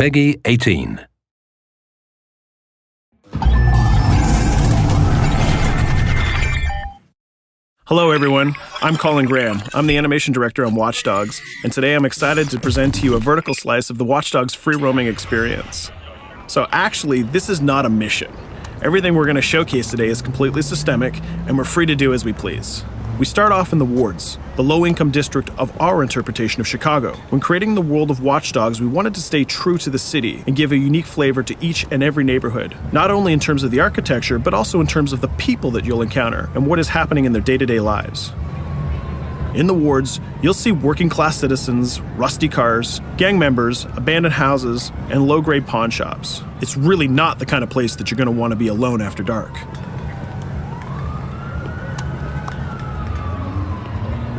Peggy 18. Hello everyone, I'm Colin Graham. I'm the animation director on Watch Dogs, and today I'm excited to present to you a vertical slice of the Watch Dogs free roaming experience. So actually, this is not a mission. Everything we're going to showcase today is completely systemic, and we're free to do as we please. We start off in the wards, the low-income district of our interpretation of Chicago. When creating the world of Watch Dogs, we wanted to stay true to the city and give a unique flavor to each and every neighborhood, not only in terms of the architecture, but also in terms of the people that you'll encounter and what is happening in their day-to-day lives. In the wards, you'll see working-class citizens, rusty cars, gang members, abandoned houses, and low-grade pawn shops. It's really not the kind of place that you're going to want to be alone after dark.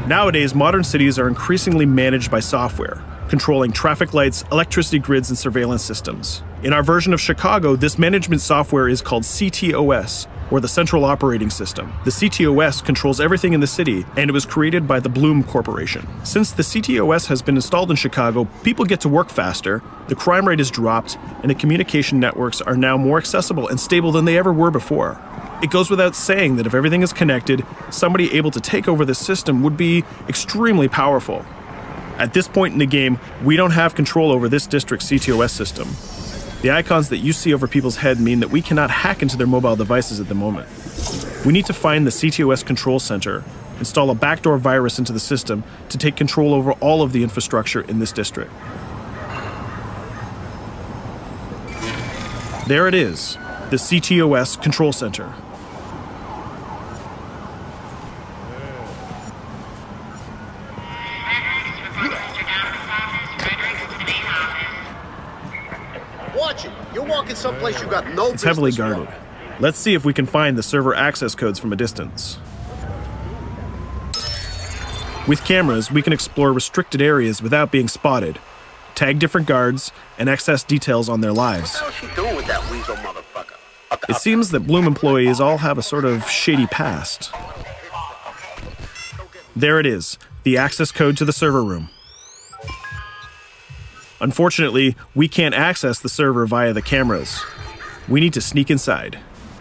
Nowadays, modern cities are increasingly managed by software, controlling traffic lights, electricity grids, and surveillance systems. In our version of Chicago, this management software is called CTOS, or the Central Operating System. The CTOS controls everything in the city, and it was created by the Bloom Corporation. Since the CTOS has been installed in Chicago, people get to work faster, the crime rate has dropped, and the communication networks are now more accessible and stable than they ever were before. It goes without saying that if everything is connected, somebody able to take over the system would be extremely powerful. At this point in the game, we don't have control over this district's CTOS system. The icons that you see over people's head mean that we cannot hack into their mobile devices at the moment. We need to find the CTOS control center, install a backdoor virus into the system to take control over all of the infrastructure in this district. There it is, the CTOS control center. Watch it. You're walking someplace you got no business. It's heavily guarded. Let's see if we can find the server access codes from a distance. With cameras, we can explore restricted areas without being spotted, tag different guards, and access details on their lives. What the hell is she doing with that weasel motherfucker? It seems that Bloom employees all have a sort of shady past. There it is, the access code to the server room. Unfortunately, we can't access the server via the cameras. We need to sneak inside.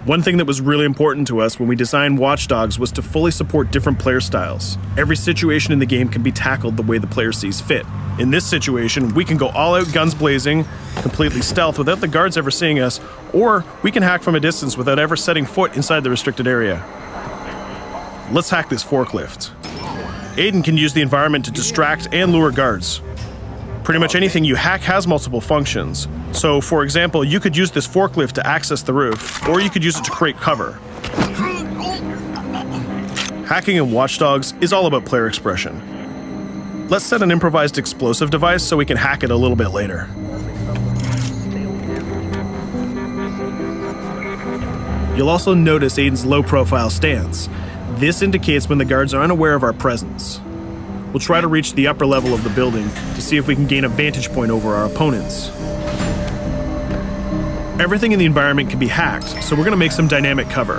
One thing that was really important to us when we designed Watch Dogs was to fully support different player styles. Every situation in the game can be tackled the way the player sees fit. In this situation, we can go all out guns blazing, completely stealth without the guards ever seeing us, or we can hack from a distance without ever setting foot inside the restricted area. Let's hack this forklift. Aiden can use the environment to distract and lure guards. Pretty much anything you hack has multiple functions. So, for example, you could use this forklift to access the roof, or you could use it to create cover. Hacking in Watch Dogs is all about player expression. Let's set an improvised explosive device so we can hack it a little bit later. You'll also notice Aiden's low-profile stance. This indicates when the guards are unaware of our presence. We'll try to reach the upper level of the building to see if we can gain a vantage point over our opponents. Everything in the environment can be hacked, so we're going to make some dynamic cover.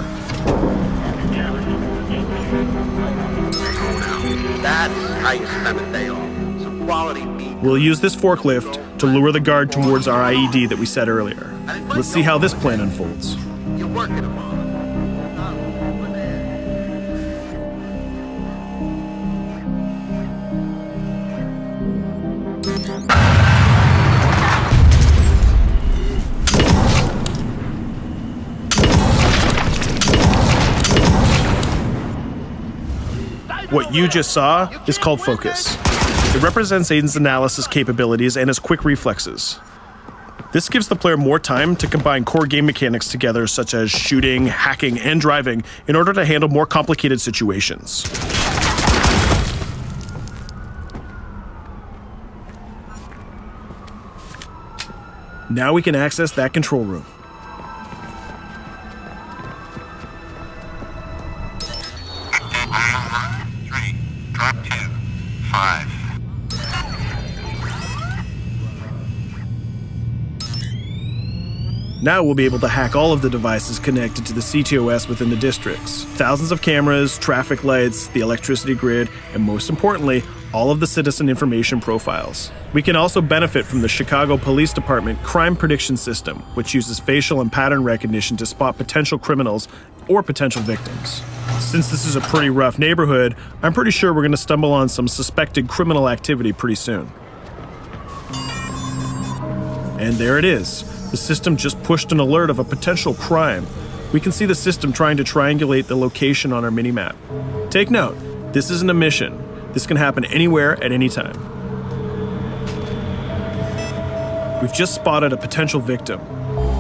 That's how you spend a day off. Some quality meat. We'll use this forklift to lure the guard towards our IED that we set earlier. Let's see how this plan unfolds. You're working them on. What you just saw is called focus. It represents Aiden's analysis capabilities and his quick reflexes. This gives the player more time to combine core game mechanics together, such as shooting, hacking, and driving, in order to handle more complicated situations. Now we can access that control room. Drop 2, 5. Now we'll be able to hack all of the devices connected to the CTOS within the districts. Thousands of cameras, traffic lights, the electricity grid, and most importantly, all of the citizen information profiles. We can also benefit from the Chicago Police Department Crime Prediction System, which uses facial and pattern recognition to spot potential criminals or potential victims. Since this is a pretty rough neighborhood, I'm pretty sure we're going to stumble on some suspected criminal activity pretty soon. And there it is. The system just pushed an alert of a potential crime. We can see the system trying to triangulate the location on our minimap. Take note, this isn't a mission. This can happen anywhere at any time. We've just spotted a potential victim.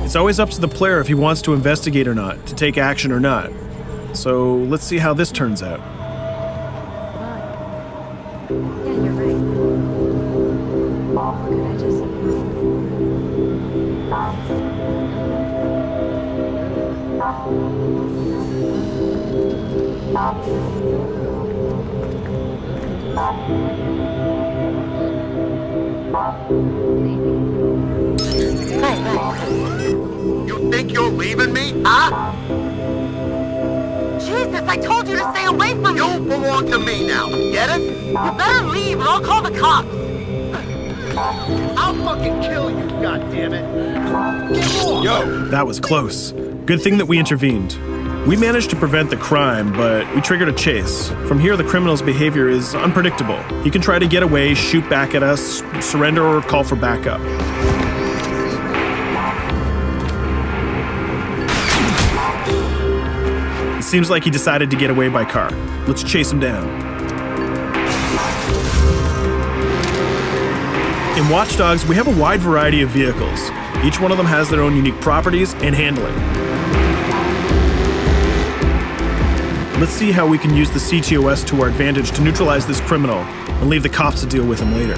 It's always up to the player if he wants to investigate or not, to take action or not. So let's see how this turns out. Yeah, you're right. What could I just say? You think you're leaving me? Huh? Jesus, I told you to stay away from me! You belong to me now. Get it? You better leave or I'll call the cops! I'll fucking kill you, goddammit. Get off! Yo! That was close. Good thing that we intervened. We managed to prevent the crime, but we triggered a chase. From here, the criminal's behavior is unpredictable. He can try to get away, shoot back at us, surrender, or call for backup. It seems like he decided to get away by car. Let's chase him down. In Watch Dogs, we have a wide variety of vehicles. Each one of them has their own unique properties and handling. Let's see how we can use the CTOS to our advantage to neutralize this criminal and leave the cops to deal with him later.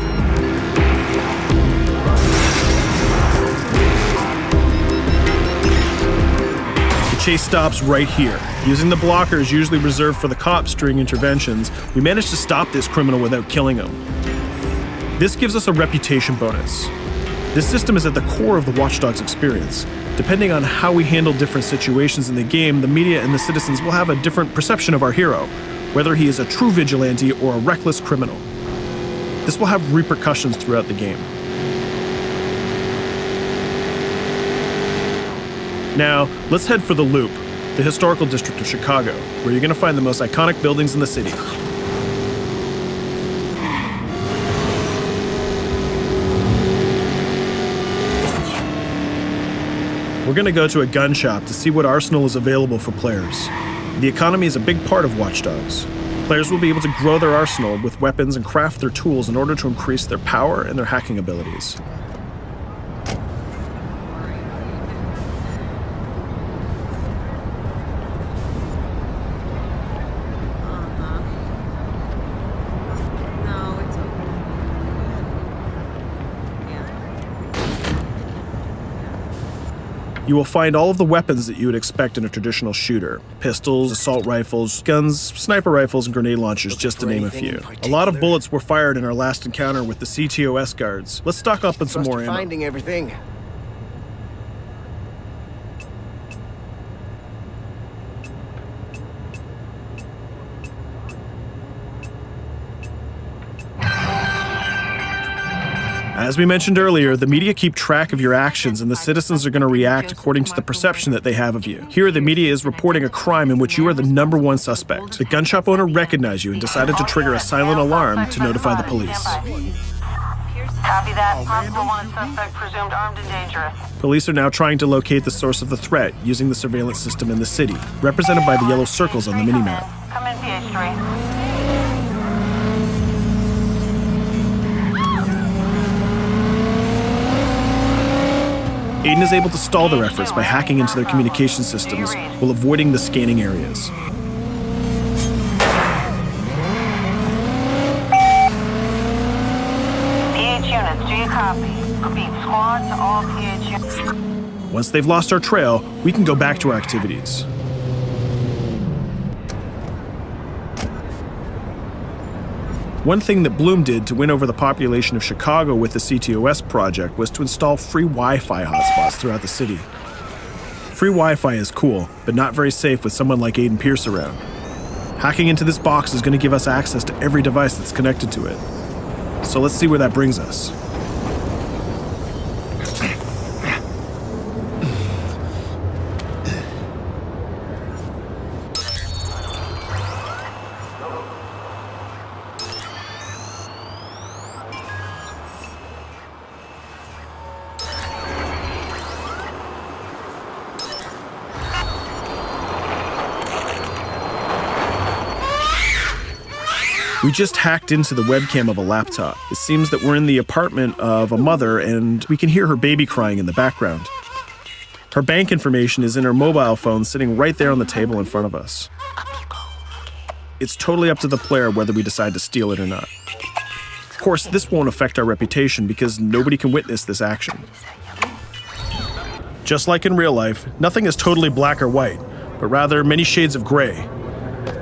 The chase stops right here. Using the blockers usually reserved for the cops during interventions, we managed to stop this criminal without killing him. This gives us a reputation bonus. This system is at the core of the Watch Dogs experience. Depending on how we handle different situations in the game, the media and the citizens will have a different perception of our hero, whether he is a true vigilante or a reckless criminal. This will have repercussions throughout the game. Now, let's head for the Loop, the historical district of Chicago, where you're going to find the most iconic buildings in the city. We're going to go to a gun shop to see what arsenal is available for players. The economy is a big part of Watch Dogs. Players will be able to grow their arsenal with weapons and craft their tools in order to increase their power and their hacking abilities. No, it's okay. You will find all of the weapons that you would expect in a traditional shooter. Pistols, assault rifles, guns, sniper rifles, and grenade launchers, just to name a few. A lot of bullets were fired in our last encounter with the CTOS guards. Let's stock up on some more ammo. Finding everything. As we mentioned earlier, the media keep track of your actions and the citizens are going to react according to the perception that they have of you. Here, the media is reporting a crime in which you are the #1 suspect. The gun shop owner recognized you and decided to trigger a silent alarm to notify the police. Copy that. Possible wanted suspect presumed armed and dangerous. Police are now trying to locate the source of the threat using the surveillance system in the city, represented by the yellow circles on the minimap. Come in, PH3. Aiden is able to stall their efforts by hacking into their communication systems while avoiding the scanning areas. PH units, do you copy? Repeat, squad to all PH units. Once they've lost our trail, we can go back to our activities. One thing that Bloom did to win over the population of Chicago with the CTOS project was to install free Wi-Fi hotspots throughout the city. Free Wi-Fi is cool, but not very safe with someone like Aiden Pierce around. Hacking into this box is going to give us access to every device that's connected to it. So let's see where that brings us. We just hacked into the webcam of a laptop. It seems that we're in the apartment of a mother and we can hear her baby crying in the background. Her bank information is in her mobile phone sitting right there on the table in front of us. It's totally up to the player whether we decide to steal it or not. Of course, this won't affect our reputation because nobody can witness this action. Just like in real life, nothing is totally black or white, but rather many shades of gray.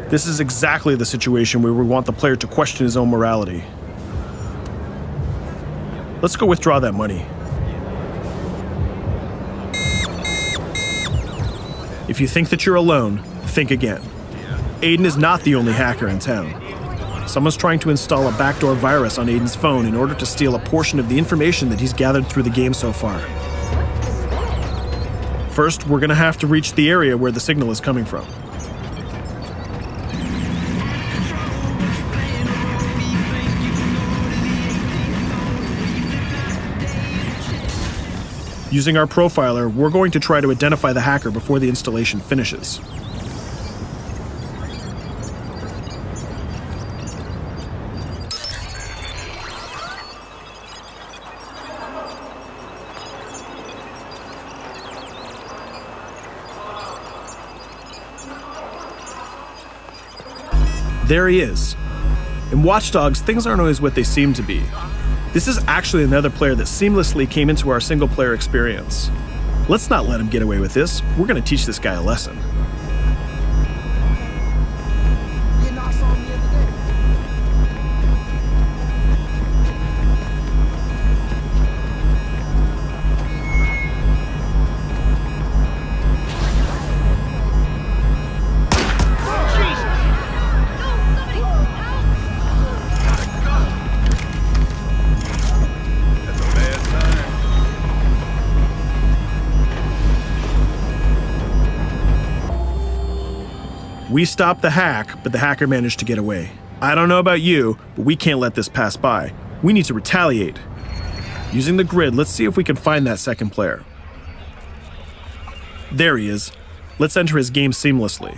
This is exactly the situation where we want the player to question his own morality. Let's go withdraw that money. If you think that you're alone, think again. Aiden is not the only hacker in town. Someone's trying to install a backdoor virus on Aiden's phone in order to steal a portion of the information that he's gathered through the game so far. First, we're gonna have to reach the area where the signal is coming from. Using our profiler, we're going to try to identify the hacker before the installation finishes. There he is. In Watch Dogs, things aren't always what they seem to be. This is actually another player that seamlessly came into our single-player experience. Let's not let him get away with this. We're going to teach this guy a lesson. We stopped the hack, but the hacker managed to get away. I don't know about you, but we can't let this pass by. We need to retaliate. Using the grid, let's see if we can find that second player. There he is. Let's enter his game seamlessly.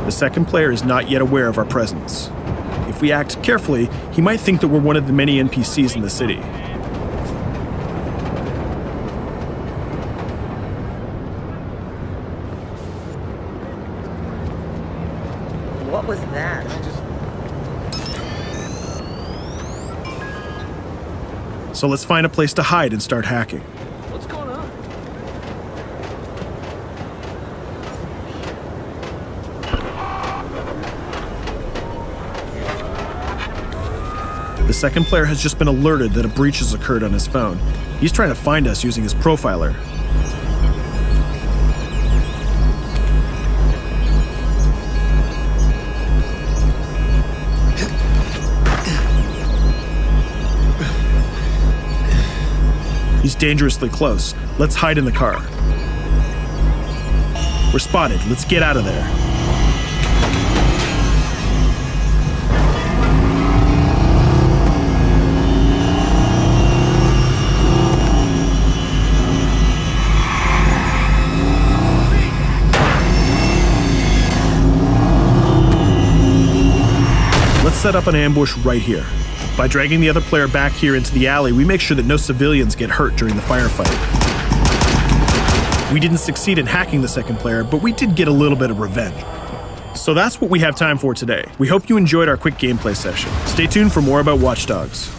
The second player is not yet aware of our presence. If we act carefully, he might think that we're one of the many NPCs in the city. What was that? So let's find a place to hide and start hacking. What's going on? The second player has just been alerted that a breach has occurred on his phone. He's trying to find us using his profiler. He's dangerously close. Let's hide in the car. We're spotted. Let's get out of there. Let's set up an ambush right here. By dragging the other player back here into the alley, we make sure that no civilians get hurt during the firefight. We didn't succeed in hacking the second player, but we did get a little bit of revenge. So that's what we have time for today. We hope you enjoyed our quick gameplay session. Stay tuned for more about Watch Dogs.